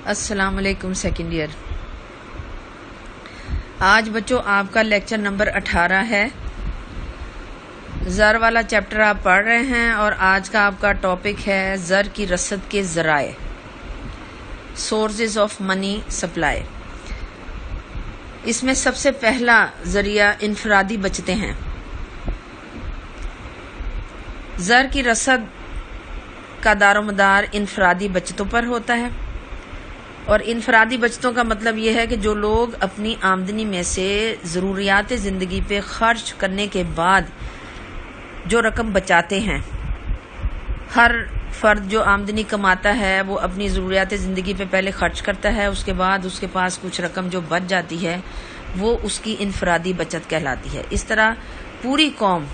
السلام علیکم second year. آج بچوں آپ کا لیکچر نمبر 18 ہے۔ زر والا چیپٹر آپ پڑھ رہے ہیں اور آج کا آپ کا ٹاپک ہے زر کی رسد کے ذرائع، سورسز آف منی سپلائی۔ اس میں سب سے پہلا ذریعہ انفرادی بچتیں ہیں۔ زر کی رسد کا دار و مدار انفرادی بچتوں پر ہوتا ہے، اور انفرادی بچتوں کا مطلب یہ ہے کہ جو لوگ اپنی آمدنی میں سے ضروریات زندگی پہ خرچ کرنے کے بعد جو رقم بچاتے ہیں، ہر فرد جو آمدنی کماتا ہے وہ اپنی ضروریات زندگی پہ پہلے خرچ کرتا ہے، اس کے بعد اس کے پاس کچھ رقم جو بچ جاتی ہے وہ اس کی انفرادی بچت کہلاتی ہے۔ اس طرح پوری قوم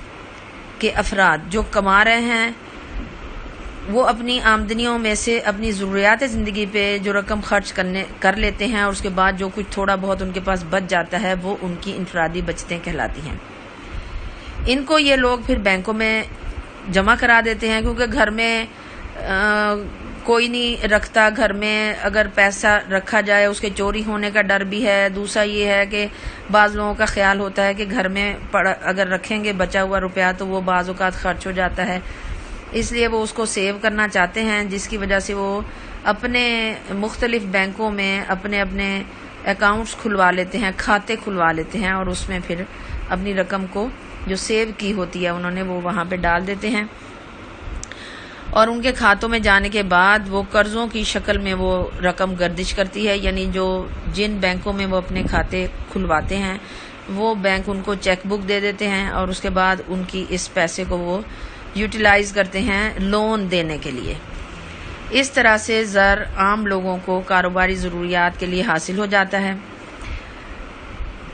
کے افراد جو کما رہے ہیں وہ اپنی آمدنیوں میں سے اپنی ضروریات زندگی پہ جو رقم خرچ کر لیتے ہیں، اور اس کے بعد جو کچھ تھوڑا بہت ان کے پاس بچ جاتا ہے وہ ان کی انفرادی بچتیں کہلاتی ہیں۔ ان کو یہ لوگ پھر بینکوں میں جمع کرا دیتے ہیں، کیونکہ گھر میں کوئی نہیں رکھتا۔ گھر میں اگر پیسہ رکھا جائے اس کے چوری ہونے کا ڈر بھی ہے۔ دوسرا یہ ہے کہ بعض لوگوں کا خیال ہوتا ہے کہ گھر میں اگر رکھیں گے بچا ہوا روپیہ تو وہ بعض اوقات خرچ ہو جاتا ہے، اس لیے وہ اس کو سیو کرنا چاہتے ہیں، جس کی وجہ سے وہ اپنے مختلف بینکوں میں اپنے اکاؤنٹس کھلوا لیتے ہیں، کھاتے کھلوا لیتے ہیں، اور اس میں پھر اپنی رقم کو جو سیو کی ہوتی ہے انہوں نے وہ وہاں پہ ڈال دیتے ہیں، اور ان کے کھاتوں میں جانے کے بعد وہ قرضوں کی شکل میں وہ رقم گردش کرتی ہے۔ یعنی جن بینکوں میں وہ اپنے کھاتے کھلواتے ہیں وہ بینک ان کو چیک بک دے دیتے ہیں، اور اس کے بعد ان کی اس پیسے کو وہ یوٹیلائز کرتے ہیں لون دینے کے لیے۔ اس طرح سے زر عام لوگوں کو کاروباری ضروریات کے لیے حاصل ہو جاتا ہے۔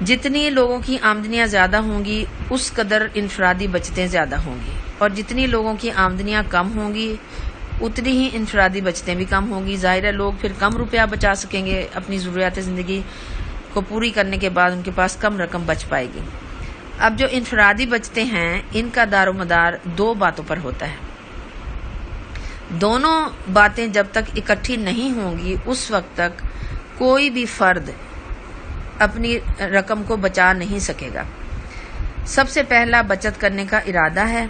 جتنی لوگوں کی آمدنیاں زیادہ ہوں گی اس قدر انفرادی بچتیں زیادہ ہوں گی، اور جتنی لوگوں کی آمدنیاں کم ہوں گی اتنی ہی انفرادی بچتیں بھی کم ہوں گی۔ ظاہر ہے لوگ پھر کم روپیہ بچا سکیں گے، اپنی ضروریات زندگی کو پوری کرنے کے بعد ان کے پاس کم رقم بچ پائے گی۔ اب جو انفرادی بچتیں ہیں ان کا دار و مدار دو باتوں پر ہوتا ہے۔ دونوں باتیں جب تک اکٹھی نہیں ہوں گی اس وقت تک کوئی بھی فرد اپنی رقم کو بچا نہیں سکے گا۔ سب سے پہلا بچت کرنے کا ارادہ ہے،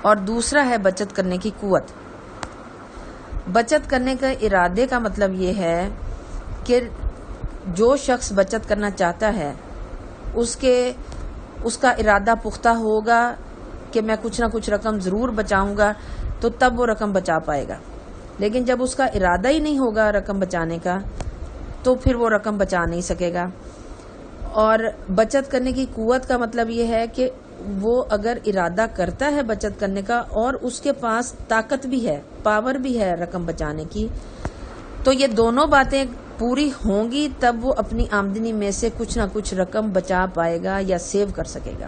اور دوسرا ہے بچت کرنے کی قوت۔ بچت کرنے کا ارادے کا مطلب یہ ہے کہ جو شخص بچت کرنا چاہتا ہے اس کا ارادہ پختہ ہوگا کہ میں کچھ نہ کچھ رقم ضرور بچاؤں گا، تو تب وہ رقم بچا پائے گا۔ لیکن جب اس کا ارادہ ہی نہیں ہوگا رقم بچانے کا تو پھر وہ رقم بچا نہیں سکے گا۔ اور بچت کرنے کی قوت کا مطلب یہ ہے کہ وہ اگر ارادہ کرتا ہے بچت کرنے کا اور اس کے پاس طاقت بھی ہے، پاور بھی ہے رقم بچانے کی، تو یہ دونوں باتیں پوری ہوں گی تب وہ اپنی آمدنی میں سے کچھ نہ کچھ رقم بچا پائے گا یا سیو کر سکے گا۔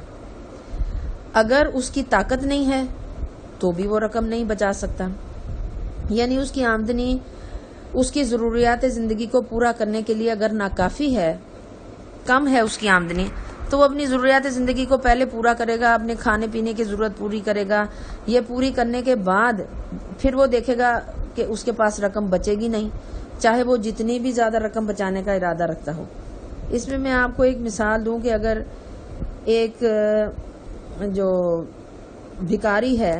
اگر اس کی طاقت نہیں ہے تو بھی وہ رقم نہیں بچا سکتا۔ یعنی اس کی آمدنی اس کی ضروریات زندگی کو پورا کرنے کے لیے اگر ناکافی ہے، کم ہے اس کی آمدنی، تو وہ اپنی ضروریات زندگی کو پہلے پورا کرے گا، اپنے کھانے پینے کی ضرورت پوری کرے گا۔ یہ پوری کرنے کے بعد پھر وہ دیکھے گا کہ اس کے پاس رقم بچے گی نہیں، چاہے وہ جتنی بھی زیادہ رقم بچانے کا ارادہ رکھتا ہو۔ اس میں آپ کو ایک مثال دوں کہ اگر ایک جو بھکاری ہے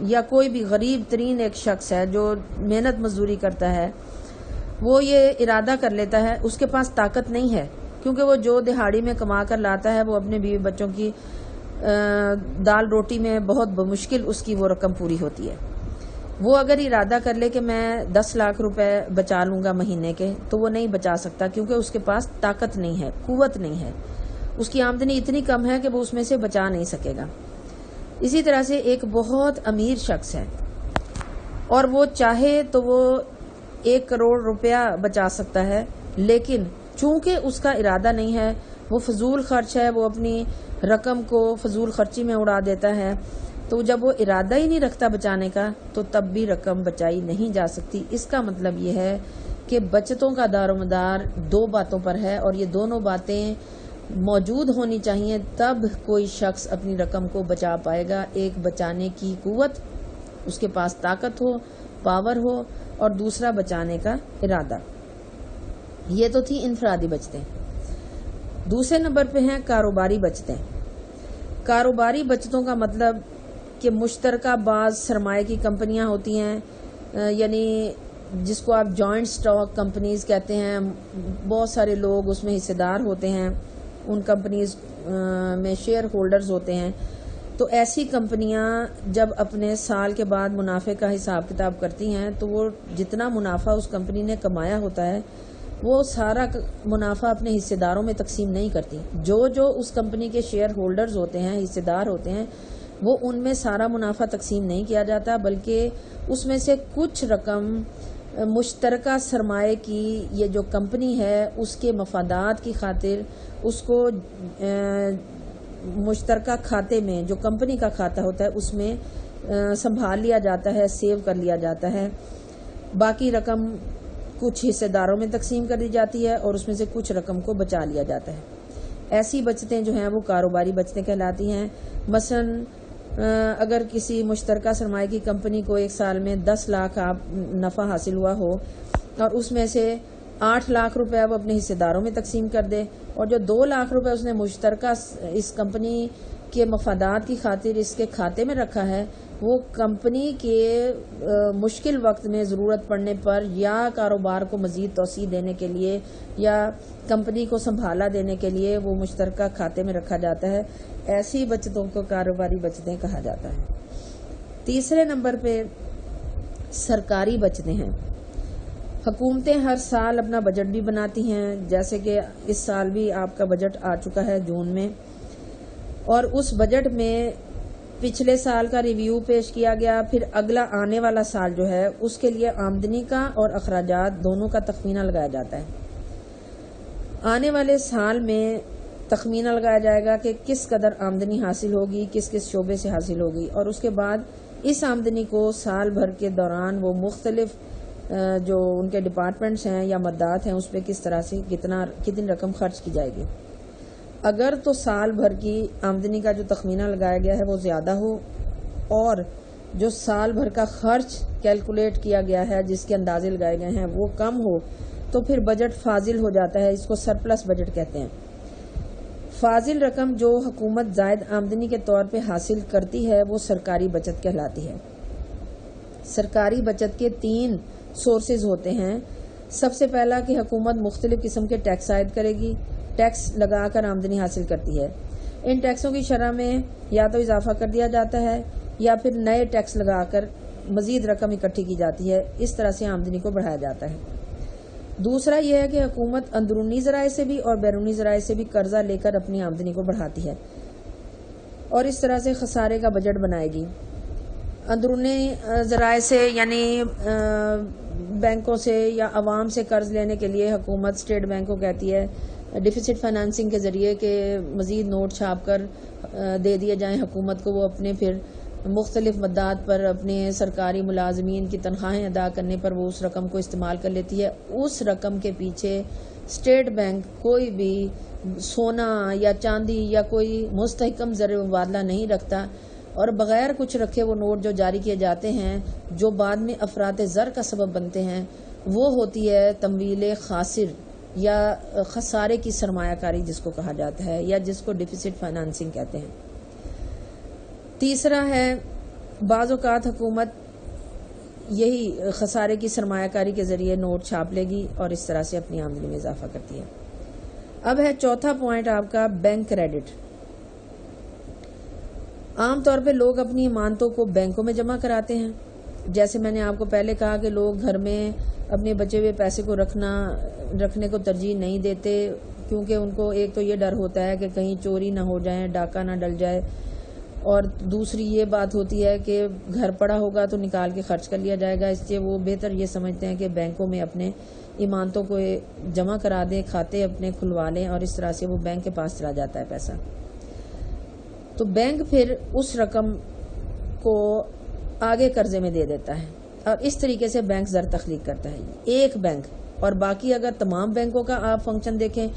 یا کوئی بھی غریب ترین ایک شخص ہے جو محنت مزدوری کرتا ہے، وہ یہ ارادہ کر لیتا ہے، اس کے پاس طاقت نہیں ہے، کیونکہ وہ جو دہاڑی میں کما کر لاتا ہے وہ اپنے بیوی بچوں کی دال روٹی میں بہت بمشکل اس کی وہ رقم پوری ہوتی ہے۔ وہ اگر ارادہ کر لے کہ میں 10 لاکھ روپے بچا لوں گا مہینے کے، تو وہ نہیں بچا سکتا، کیونکہ اس کے پاس طاقت نہیں ہے، قوت نہیں ہے، اس کی آمدنی اتنی کم ہے کہ وہ اس میں سے بچا نہیں سکے گا۔ اسی طرح سے ایک بہت امیر شخص ہے اور وہ چاہے تو وہ 1 کروڑ روپیہ بچا سکتا ہے، لیکن چونکہ اس کا ارادہ نہیں ہے، وہ فضول خرچ ہے، وہ اپنی رقم کو فضول خرچی میں اڑا دیتا ہے، تو جب وہ ارادہ ہی نہیں رکھتا بچانے کا تو تب بھی رقم بچائی نہیں جا سکتی۔ اس کا مطلب یہ ہے کہ بچتوں کا دار و مدار دو باتوں پر ہے، اور یہ دونوں باتیں موجود ہونی چاہیے تب کوئی شخص اپنی رقم کو بچا پائے گا۔ ایک بچانے کی قوت، اس کے پاس طاقت ہو، پاور ہو، اور دوسرا بچانے کا ارادہ۔ یہ تو تھی انفرادی بچتیں۔ دوسرے نمبر پہ ہیں کاروباری بچتیں۔ کاروباری بچتوں کا مطلب کہ مشترکہ بعض سرمایہ کی کمپنیاں ہوتی ہیں، یعنی جس کو آپ جوائنٹ سٹاک کمپنیز کہتے ہیں، بہت سارے لوگ اس میں حصے دار ہوتے ہیں، ان کمپنیز میں شیئر ہولڈرز ہوتے ہیں۔ تو ایسی کمپنیاں جب اپنے سال کے بعد منافع کا حساب کتاب کرتی ہیں تو وہ جتنا منافع اس کمپنی نے کمایا ہوتا ہے وہ سارا منافع اپنے حصے داروں میں تقسیم نہیں کرتی۔ جو اس کمپنی کے شیئر ہولڈرز ہوتے ہیں، حصے دار ہوتے ہیں، وہ ان میں سارا منافع تقسیم نہیں کیا جاتا، بلکہ اس میں سے کچھ رقم مشترکہ سرمایہ کی یہ جو کمپنی ہے اس کے مفادات کی خاطر اس کو مشترکہ کھاتے میں، جو کمپنی کا کھاتا ہوتا ہے، اس میں سنبھال لیا جاتا ہے، سیو کر لیا جاتا ہے۔ باقی رقم کچھ حصے داروں میں تقسیم کر دی جاتی ہے اور اس میں سے کچھ رقم کو بچا لیا جاتا ہے۔ ایسی بچتیں جو ہیں وہ کاروباری بچتیں کہلاتی ہیں۔ مثلا اگر کسی مشترکہ سرمایہ کی کمپنی کو ایک سال میں 10 لاکھ نفع حاصل ہوا ہو اور اس میں سے 8 لاکھ روپے وہ اپنے حصے داروں میں تقسیم کر دے، اور جو 2 لاکھ روپے اس نے مشترکہ اس کمپنی کے مفادات کی خاطر اس کے کھاتے میں رکھا ہے، وہ کمپنی کے مشکل وقت میں ضرورت پڑنے پر یا کاروبار کو مزید توسیع دینے کے لیے یا کمپنی کو سنبھالا دینے کے لیے وہ مشترکہ کھاتے میں رکھا جاتا ہے۔ ایسی بچتوں کو کاروباری بچتیں کہا جاتا ہے۔ تیسرے نمبر پہ سرکاری بچتیں ہیں۔ حکومتیں ہر سال اپنا بجٹ بھی بناتی ہیں، جیسے کہ اس سال بھی آپ کا بجٹ آ چکا ہے جون میں، اور اس بجٹ میں پچھلے سال کا ریویو پیش کیا گیا، پھر اگلا آنے والا سال جو ہے اس کے لیے آمدنی کا اور اخراجات دونوں کا تخمینہ لگایا جاتا ہے۔ آنے والے سال میں تخمینہ لگایا جائے گا کہ کس قدر آمدنی حاصل ہوگی، کس کس شعبے سے حاصل ہوگی، اور اس کے بعد اس آمدنی کو سال بھر کے دوران وہ مختلف جو ان کے ڈپارٹمنٹس ہیں یا مدات ہیں اس پہ کس طرح سے کتنی رقم خرچ کی جائے گی۔ اگر تو سال بھر کی آمدنی کا جو تخمینہ لگایا گیا ہے وہ زیادہ ہو اور جو سال بھر کا خرچ کیلکولیٹ کیا گیا ہے جس کے اندازے لگائے گئے ہیں وہ کم ہو تو پھر بجٹ فاضل ہو جاتا ہے، اس کو سرپلس بجٹ کہتے ہیں۔ فاضل رقم جو حکومت زائد آمدنی کے طور پہ حاصل کرتی ہے وہ سرکاری بچت کہلاتی ہے۔ سرکاری بچت کے 3 سورسز ہوتے ہیں۔ سب سے پہلا کہ حکومت مختلف قسم کے ٹیکس عائد کرے گی، ٹیکس لگا کر آمدنی حاصل کرتی ہے۔ ان ٹیکسوں کی شرح میں یا تو اضافہ کر دیا جاتا ہے یا پھر نئے ٹیکس لگا کر مزید رقم اکٹھی کی جاتی ہے، اس طرح سے آمدنی کو بڑھایا جاتا ہے۔ دوسرا یہ ہے کہ حکومت اندرونی ذرائع سے بھی اور بیرونی ذرائع سے بھی قرضہ لے کر اپنی آمدنی کو بڑھاتی ہے اور اس طرح سے خسارے کا بجٹ بنائے گی۔ اندرونی ذرائع سے یعنی بینکوں سے یا عوام سے قرض لینے کے لیے حکومت اسٹیٹ بینک کو کہتی ہے ڈیفیسٹ فائنانسنگ کے ذریعے کہ مزید نوٹ چھاپ کر دے دیے جائیں حکومت کو، وہ اپنے پھر مختلف مدات پر اپنے سرکاری ملازمین کی تنخواہیں ادا کرنے پر وہ اس رقم کو استعمال کر لیتی ہے۔ اس رقم کے پیچھے اسٹیٹ بینک کوئی بھی سونا یا چاندی یا کوئی مستحکم زر مبادلہ نہیں رکھتا، اور بغیر کچھ رکھے وہ نوٹ جو جاری کیے جاتے ہیں جو بعد میں افراط زر کا سبب بنتے ہیں وہ ہوتی ہے تمویل خاسر یا خسارے کی سرمایہ کاری جس کو کہا جاتا ہے یا جس کو ڈیفیسٹ فائنانسنگ کہتے ہیں۔ تیسرا ہے بعض اوقات حکومت یہی خسارے کی سرمایہ کاری کے ذریعے نوٹ چھاپ لے گی اور اس طرح سے اپنی آمدنی میں اضافہ کرتی ہے۔ اب ہے چوتھا پوائنٹ آپ کا بینک کریڈٹ۔ عام طور پہ لوگ اپنی امانتوں کو بینکوں میں جمع کراتے ہیں، جیسے میں نے آپ کو پہلے کہا کہ لوگ گھر میں اپنے بچے ہوئے پیسے کو رکھنے کو ترجیح نہیں دیتے، کیونکہ ان کو ایک تو یہ ڈر ہوتا ہے کہ کہیں چوری نہ ہو جائے، ڈاکہ نہ ڈل جائے، اور دوسری یہ بات ہوتی ہے کہ گھر پڑا ہوگا تو نکال کے خرچ کر لیا جائے گا، اس لیے وہ بہتر یہ سمجھتے ہیں کہ بینکوں میں اپنے امانتوں کو جمع کرا دیں، کھاتے اپنے کھلوا لیں اور اس طرح سے وہ بینک کے پاس چلا جاتا ہے پیسہ۔ تو بینک پھر اس رقم کو آگے قرضے میں دے دیتا ہے اور اس طریقے سے بینک زر تخلیق کرتا ہے، ایک بینک۔ اور باقی اگر تمام بینکوں کا آپ فنکشن دیکھیں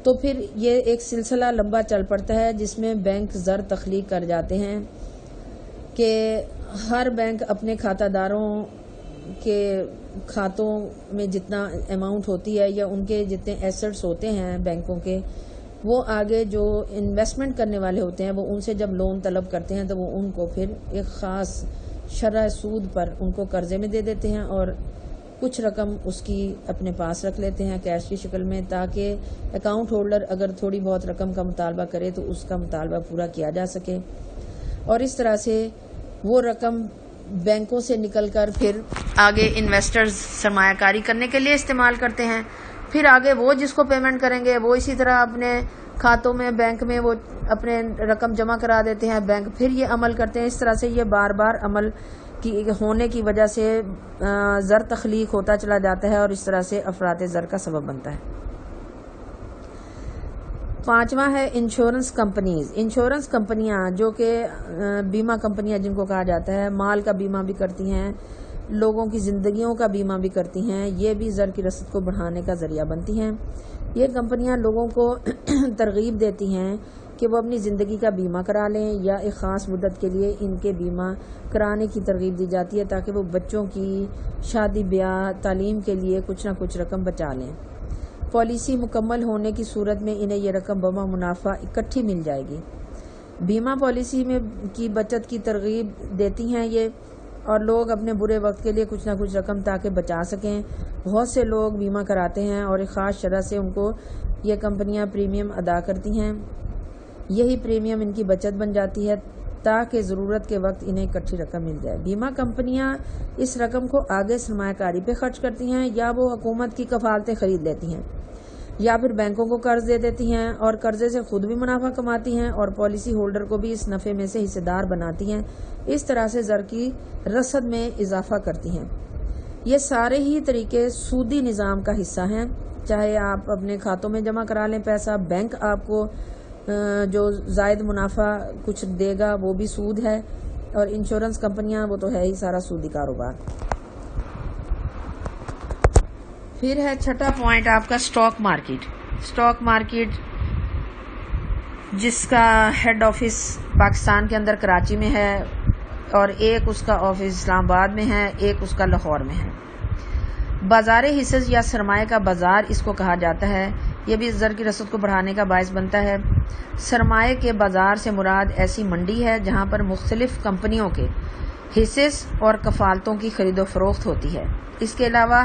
تو پھر یہ ایک سلسلہ لمبا چل پڑتا ہے جس میں بینک زر تخلیق کر جاتے ہیں کہ ہر بینک اپنے کھاتہ داروں کے کھاتوں میں جتنا اماؤنٹ ہوتی ہے یا ان کے جتنے ایسٹس ہوتے ہیں بینکوں کے، وہ آگے جو انویسٹمنٹ کرنے والے ہوتے ہیں وہ ان سے جب لون طلب کرتے ہیں تو وہ ان کو پھر ایک خاص شرح سود پر ان کو قرضے میں دے دیتے ہیں اور کچھ رقم اس کی اپنے پاس رکھ لیتے ہیں کیش کی شکل میں، تاکہ اکاؤنٹ ہولڈر اگر تھوڑی بہت رقم کا مطالبہ کرے تو اس کا مطالبہ پورا کیا جا سکے، اور اس طرح سے وہ رقم بینکوں سے نکل کر پھر آگے انویسٹرز سرمایہ کاری کرنے کے لیے استعمال کرتے ہیں، پھر آگے وہ جس کو پیمنٹ کریں گے وہ اسی طرح اپنے کھاتوں میں بینک میں وہ اپنے رقم جمع کرا دیتے ہیں، بینک پھر یہ عمل کرتے ہیں۔ اس طرح سے یہ بار بار عمل کی ہونے کی وجہ سے زر تخلیق ہوتا چلا جاتا ہے اور اس طرح سے افراط زر کا سبب بنتا ہے۔ پانچواں ہے انشورنس کمپنیز۔ انشورنس کمپنیاں جو کہ بیمہ کمپنیاں جن کو کہا جاتا ہے، مال کا بیمہ بھی کرتی ہیں، لوگوں کی زندگیوں کا بیمہ بھی کرتی ہیں، یہ بھی زر کی رسد کو بڑھانے کا ذریعہ بنتی ہیں۔ یہ کمپنیاں لوگوں کو ترغیب دیتی ہیں کہ وہ اپنی زندگی کا بیمہ کرا لیں، یا ایک خاص مدت کے لیے ان کے بیمہ کرانے کی ترغیب دی جاتی ہے تاکہ وہ بچوں کی شادی بیاہ تعلیم کے لیے کچھ نہ کچھ رقم بچا لیں۔ پالیسی مکمل ہونے کی صورت میں انہیں یہ رقم بما منافع اکٹھی مل جائے گی۔ بیمہ پالیسی میں کی بچت کی ترغیب دیتی ہیں یہ، اور لوگ اپنے برے وقت کے لیے کچھ نہ کچھ رقم تاکہ بچا سکیں۔ بہت سے لوگ بیمہ کراتے ہیں اور ایک خاص شرح سے ان کو یہ کمپنیاں پریمیم ادا کرتی ہیں، یہی پریمیم ان کی بچت بن جاتی ہے تاکہ ضرورت کے وقت انہیں اکٹھی رقم مل جائے۔ بیمہ کمپنیاں اس رقم کو آگے سرمایہ کاری پہ خرچ کرتی ہیں، یا وہ حکومت کی کفالتیں خرید لیتی ہیں، یا پھر بینکوں کو قرض دے دیتی ہیں اور قرضے سے خود بھی منافع کماتی ہیں اور پالیسی ہولڈر کو بھی اس نفع میں سے حصے دار بناتی ہیں۔ اس طرح سے زر کی رسد میں اضافہ کرتی ہیں۔ یہ سارے ہی طریقے سودی نظام کا حصہ ہیں، چاہے آپ اپنے کھاتوں میں جمع کرا لیں پیسہ، بینک آپ کو جو زائد منافع کچھ دے گا وہ بھی سود ہے، اور انشورنس کمپنیاں وہ تو ہے ہی سارا سودی کاروبار۔ پھر ہے چھٹا پوائنٹ آپ کا اسٹاک مارکیٹ۔ اسٹاک مارکیٹ جس کا ہیڈ آفس پاکستان کے اندر کراچی میں ہے، اور ایک اس کا آفس اسلام آباد میں ہے، ایک اس کا لاہور میں ہے۔ بازار حصص یا سرمایہ کا بازار اس کو کہا جاتا ہے، یہ بھی زر کی رسد کو بڑھانے کا باعث بنتا ہے۔ سرمایہ کے بازار سے مراد ایسی منڈی ہے جہاں پر مختلف کمپنیوں کے حصص اور کفالتوں کی خرید و فروخت ہوتی ہے۔ اس کے علاوہ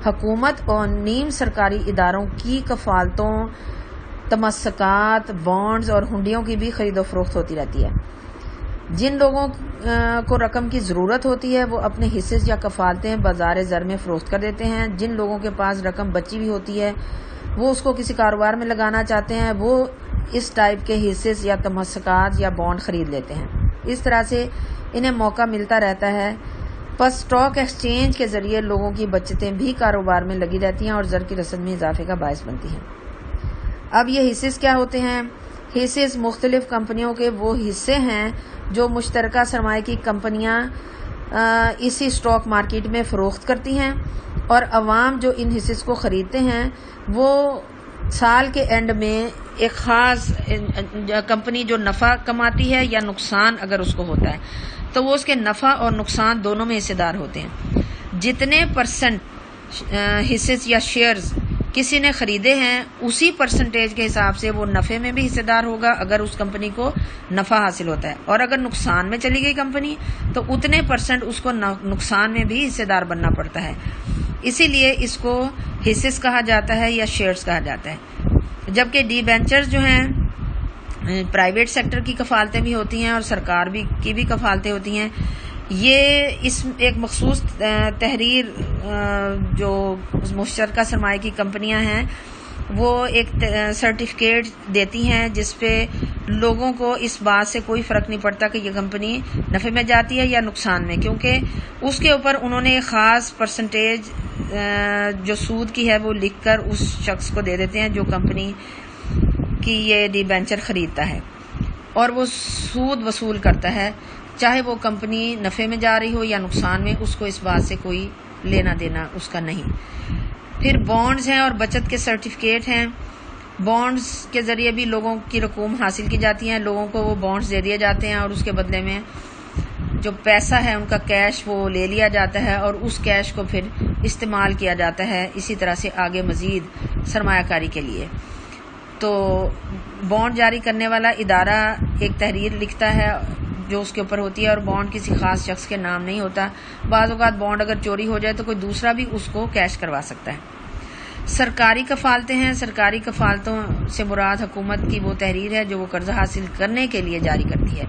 حکومت اور نیم سرکاری اداروں کی کفالتوں، تمسکات، بانڈز اور ہنڈیوں کی بھی خرید و فروخت ہوتی رہتی ہے۔ جن لوگوں کو رقم کی ضرورت ہوتی ہے وہ اپنے حصص یا کفالتیں بازار زر میں فروخت کر دیتے ہیں۔ جن لوگوں کے پاس رقم بچی ہوئی ہوتی ہے وہ اس کو کسی کاروبار میں لگانا چاہتے ہیں، وہ اس ٹائپ کے حصص یا تمسکات یا بانڈ خرید لیتے ہیں۔ اس طرح سے انہیں موقع ملتا رہتا ہے۔ پس اسٹاک ایکسچینج کے ذریعے لوگوں کی بچتیں بھی کاروبار میں لگی رہتی ہیں اور زر کی رسد میں اضافے کا باعث بنتی ہیں۔ اب یہ حصص کیا ہوتے ہیں؟ حصص مختلف کمپنیوں کے وہ حصے ہیں جو مشترکہ سرمایہ کی کمپنیاں اسی اسٹاک مارکیٹ میں فروخت کرتی ہیں، اور عوام جو ان حصص کو خریدتے ہیں وہ سال کے اینڈ میں ایک خاص کمپنی جو نفع کماتی ہے یا نقصان اگر اس کو ہوتا ہے تو وہ اس کے نفع اور نقصان دونوں میں حصے دار ہوتے ہیں۔ جتنے پرسنٹ حصص یا شیئرز کسی نے خریدے ہیں اسی پرسنٹیج کے حساب سے وہ نفع میں بھی حصے دار ہوگا اگر اس کمپنی کو نفع حاصل ہوتا ہے، اور اگر نقصان میں چلی گئی کمپنی تو اتنے پرسنٹ اس کو نقصان میں بھی حصے دار بننا پڑتا ہے۔ اسی لیے اس کو حصص کہا جاتا ہے یا شیئرز کہا جاتا ہے۔ جبکہ ڈی بینچرز جو ہیں پرائیویٹ سیکٹر کی کفالتیں بھی ہوتی ہیں اور سرکار کی بھی کفالتیں ہوتی ہیں۔ یہ اس ایک مخصوص تحریر جو مشترکہ سرمایہ کی کمپنیاں ہیں وہ ایک سرٹیفکیٹ دیتی ہیں جس پہ لوگوں کو اس بات سے کوئی فرق نہیں پڑتا کہ یہ کمپنی نفع میں جاتی ہے یا نقصان میں، کیونکہ اس کے اوپر انہوں نے ایک خاص پرسنٹیج جو سود کی ہے وہ لکھ کر اس شخص کو دے دیتے ہیں جو کمپنی کی یہ ڈی بینچر خریدتا ہے، اور وہ سود وصول کرتا ہے، چاہے وہ کمپنی نفع میں جا رہی ہو یا نقصان میں، اس کو اس بات سے کوئی لینا دینا اس کا نہیں۔ پھر بانڈز ہیں اور بچت کے سرٹیفکیٹ ہیں۔ بانڈز کے ذریعے بھی لوگوں کی رقوم حاصل کی جاتی ہیں، لوگوں کو وہ بانڈز دے دیے جاتے ہیں اور اس کے بدلے میں جو پیسہ ہے ان کا کیش وہ لے لیا جاتا ہے اور اس کیش کو پھر استعمال کیا جاتا ہے اسی طرح سے آگے مزید سرمایہ کاری کے لیے۔ تو بانڈ جاری کرنے والا ادارہ ایک تحریر لکھتا ہے جو اس کے اوپر ہوتی ہے، اور بانڈ کسی خاص شخص کے نام نہیں ہوتا۔ بعض اوقات بانڈ اگر چوری ہو جائے تو کوئی دوسرا بھی اس کو کیش کروا سکتا ہے۔ سرکاری کفالتیں ہیں۔ سرکاری کفالتوں سے مراد حکومت کی وہ تحریر ہے جو وہ قرضہ حاصل کرنے کے لیے جاری کرتی ہے۔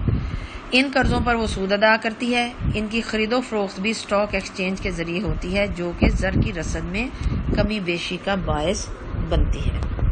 ان قرضوں پر وہ سود ادا کرتی ہے۔ ان کی خرید و فروخت بھی اسٹاک ایکسچینج کے ذریعے ہوتی ہے جو کہ زر کی رسد میں کمی بیشی کا باعث بنتی ہے۔